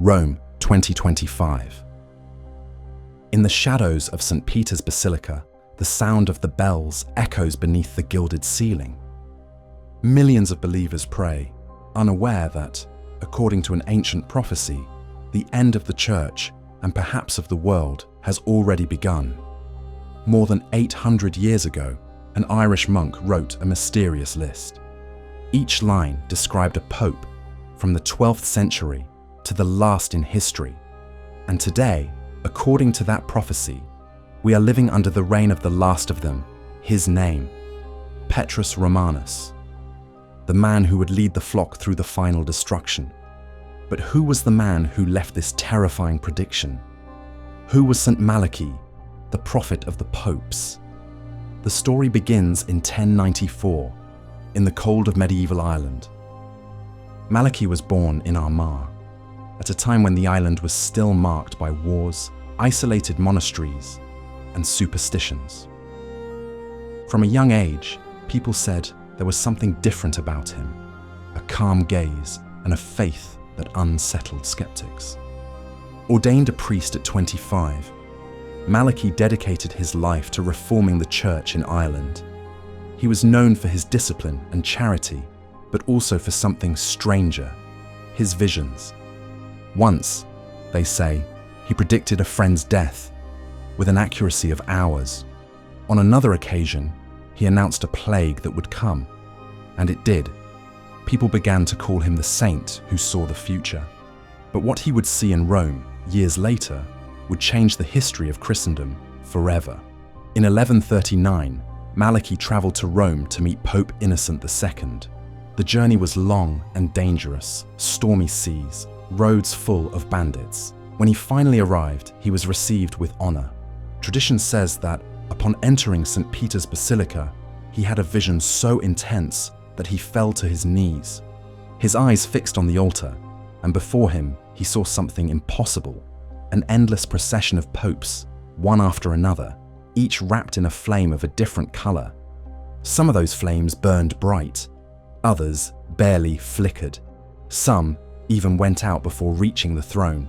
Rome, 2025. In the shadows of St. Peter's Basilica, the sound of the bells echoes beneath the gilded ceiling. Millions of believers pray, unaware that, according to an ancient prophecy, the end of the church and perhaps of the world has already begun. More than 800 years ago, an Irish monk wrote a mysterious list. Each line described a pope from the 12th century to the last in history. And today, according to that prophecy, we are living under the reign of the last of them, his name, Petrus Romanus, the man who would lead the flock through the final destruction. But who was the man who left this terrifying prediction? Who was St. Malachy, the prophet of the popes? The story begins in 1094, in the cold of medieval Ireland. Malachy was born in Armagh, at a time when the island was still marked by wars, isolated monasteries, and superstitions. From a young age, people said there was something different about him, a calm gaze and a faith that unsettled skeptics. Ordained a priest at 25, Malachy dedicated his life to reforming the church in Ireland. He was known for his discipline and charity, but also for something stranger, his visions. Once, they say, he predicted a friend's death with an accuracy of hours. On another occasion, he announced a plague that would come, and it did. People began to call him the saint who saw the future. But what he would see in Rome years later would change the history of Christendom forever. In 1139, Malachy traveled to Rome to meet Pope Innocent II. The journey was long and dangerous, stormy seas, roads full of bandits. When he finally arrived, he was received with honor. Tradition says that upon entering St. Peter's Basilica, he had a vision so intense that he fell to his knees. His eyes fixed on the altar, and before him he saw something impossible, an endless procession of popes, one after another, each wrapped in a flame of a different color. Some of those flames burned bright, others barely flickered. Some even went out before reaching the throne.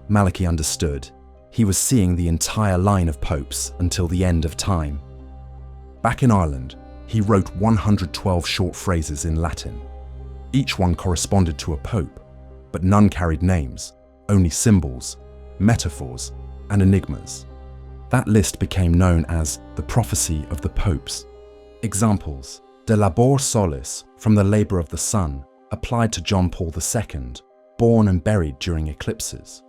Malachy understood. He was seeing the entire line of popes until the end of time. Back in Ireland, he wrote 112 short phrases in Latin. Each one corresponded to a pope, but none carried names, only symbols, metaphors, and enigmas. That list became known as the prophecy of the popes. Examples: De labor solis, from the labor of the sun, applied to John Paul II, born and buried during eclipses.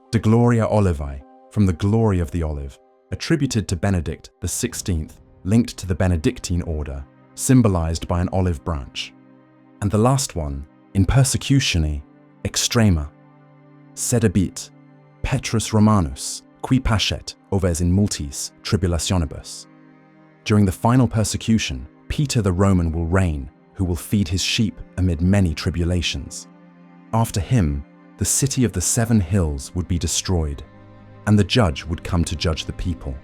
De gloria olivae, from the glory of the olive, attributed to Benedict XVI, linked to the Benedictine order, symbolized by an olive branch. And the last one, in persecutione extrema, sedebit, Petrus Romanus, qui pascet oves in multis tribulationibus. During the final persecution, Peter the Roman will reign, who will feed his sheep amid many tribulations. After him, the city of the 7 hills would be destroyed, and the judge would come to judge the people.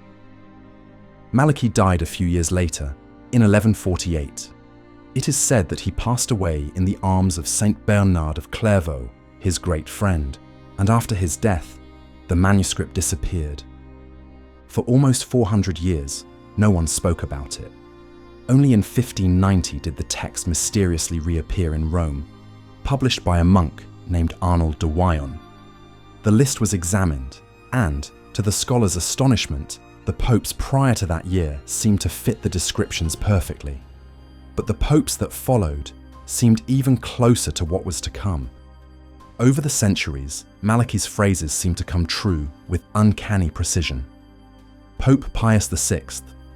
Malachy died a few years later, in 1148. It is said that he passed away in the arms of Saint Bernard of Clairvaux, his great friend, and after his death, the manuscript disappeared. For almost 400 years, no one spoke about it. Only in 1590 did the text mysteriously reappear in Rome, published by a monk named Arnold de Wyon. The list was examined, and, to the scholars' astonishment, the popes prior to that year seemed to fit the descriptions perfectly. But the popes that followed seemed even closer to what was to come. Over the centuries, Malachy's phrases seemed to come true with uncanny precision. Pope Pius VI,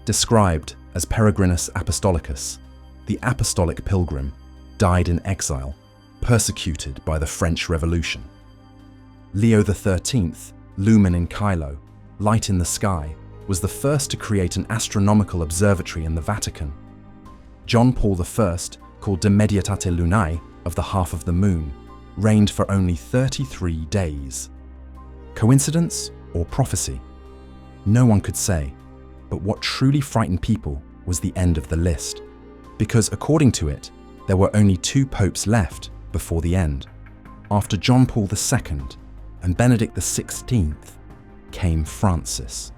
described as Peregrinus Apostolicus, the apostolic pilgrim, died in exile, persecuted by the French Revolution. Leo XIII, Lumen in Caelo, light in the sky, was the first to create an astronomical observatory in the Vatican. John Paul I, called De Medietate Lunae, of the half of the moon, reigned for only 33 days. Coincidence or prophecy? No one could say, but what truly frightened people was the end of the list, because according to it, there were only 2 popes left before the end. after John Paul II and Benedict XVI came Francis.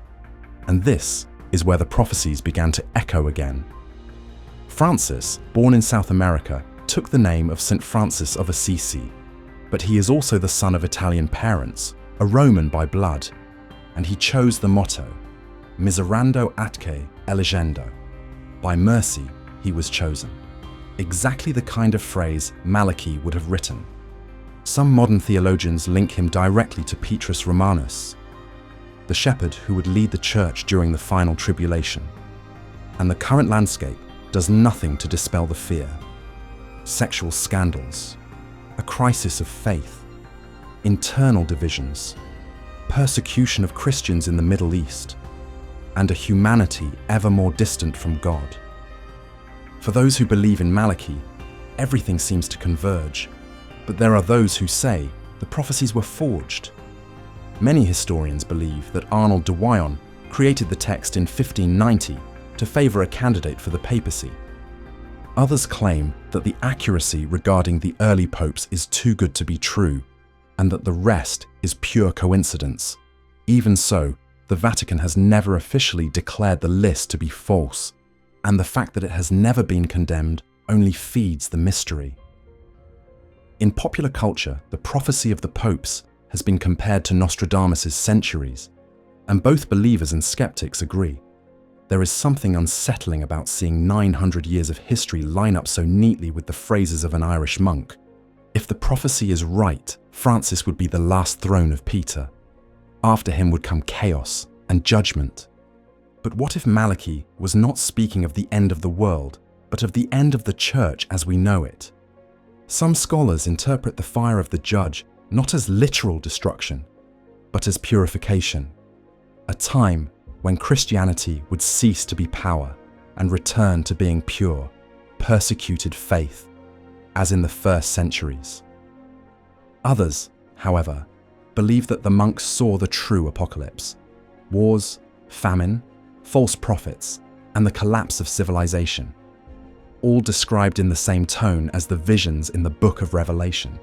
And this is where the prophecies began to echo again. Francis, born in South America, took the name of St. Francis of Assisi, but he is also the son of Italian parents, a Roman by blood, and he chose the motto, Miserando atque elegendo. By mercy, he was chosen. Exactly the kind of phrase Malachy would have written. Some modern theologians link him directly to Petrus Romanus, the shepherd who would lead the church during the final tribulation. And the current landscape does nothing to dispel the fear. Sexual scandals, a crisis of faith, internal divisions, persecution of Christians in the Middle East, and a humanity ever more distant from God. For those who believe in Malachy, everything seems to converge, but there are those who say the prophecies were forged. Many historians believe that Arnold de Wyon created the text in 1590 to favour a candidate for the papacy. Others claim that the accuracy regarding the early popes is too good to be true, and that the rest is pure coincidence. Even so, the Vatican has never officially declared the list to be false, and the fact that it has never been condemned only feeds the mystery. In popular culture, the prophecy of the popes has been compared to Nostradamus' centuries, and both believers and skeptics agree. There is something unsettling about seeing 900 years of history line up so neatly with the phrases of an Irish monk. If the prophecy is right, Francis would be the last throne of Peter. After him would come chaos and judgment. But what if Malachy was not speaking of the end of the world, but of the end of the church as we know it? Some scholars interpret the fire of the judge not as literal destruction, but as purification, a time when Christianity would cease to be power and return to being pure, persecuted faith, as in the first centuries. Others, however, believe that the monks saw the true apocalypse: wars, famine, false prophets, and the collapse of civilization, all described in the same tone as the visions in the Book of Revelation.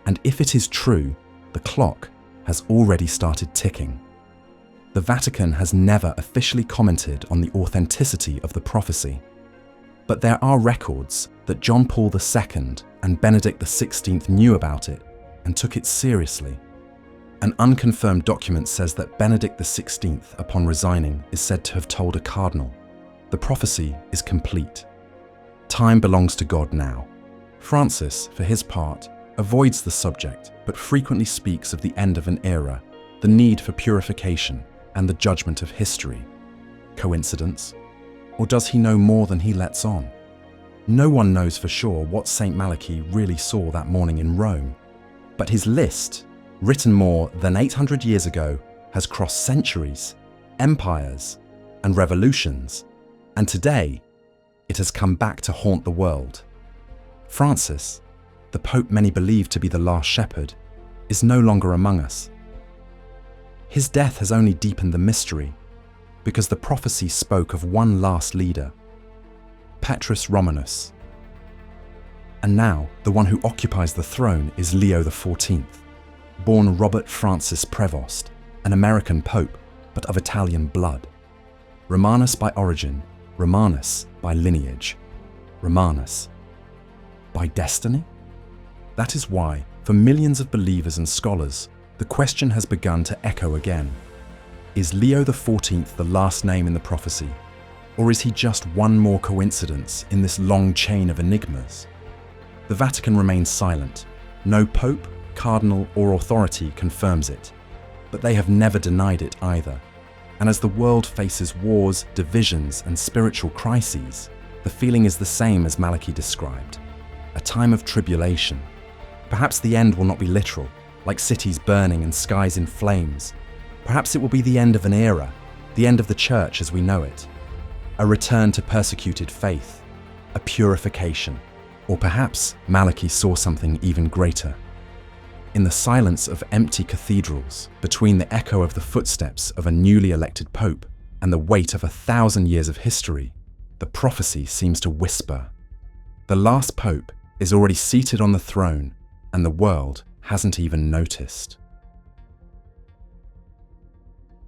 And if it is true, the clock has already started ticking. The Vatican has never officially commented on the authenticity of the prophecy, but there are records that John Paul II and Benedict XVI knew about it and took it seriously. An unconfirmed document says that Benedict XVI, upon resigning, is said to have told a cardinal, "The prophecy is complete. Time belongs to God now." Francis, for his part, avoids the subject but frequently speaks of the end of an era, the need for purification, and the judgment of history. Coincidence? Or does he know more than he lets on? No one knows for sure what St. Malachy really saw that morning in Rome, but his list, written more than 800 years ago, has crossed centuries, empires, and revolutions, and today it has come back to haunt the world. Francis, the Pope many believe to be the last shepherd, is no longer among us. His death has only deepened the mystery, because the prophecy spoke of one last leader, Petrus Romanus. And now, the one who occupies the throne is Leo XIV, born Robert Francis Prevost, an American pope, but of Italian blood. Romanus by origin, Romanus by lineage, Romanus by destiny? That is why, for millions of believers and scholars, the question has begun to echo again. Is Leo XIV the last name in the prophecy, or is he just one more coincidence in this long chain of enigmas? The Vatican remains silent. No pope, cardinal, or authority confirms it, but they have never denied it either. And as the world faces wars, divisions, and spiritual crises, the feeling is the same as Malachy described: a time of tribulation. Perhaps the end will not be literal, like cities burning and skies in flames. Perhaps it will be the end of an era, the end of the church as we know it. A return to persecuted faith, a purification. Or perhaps Malachy saw something even greater. In the silence of empty cathedrals, between the echo of the footsteps of a newly elected pope and the weight of 1,000 years of history, the prophecy seems to whisper. The last pope is already seated on the throne, and the world hasn't even noticed.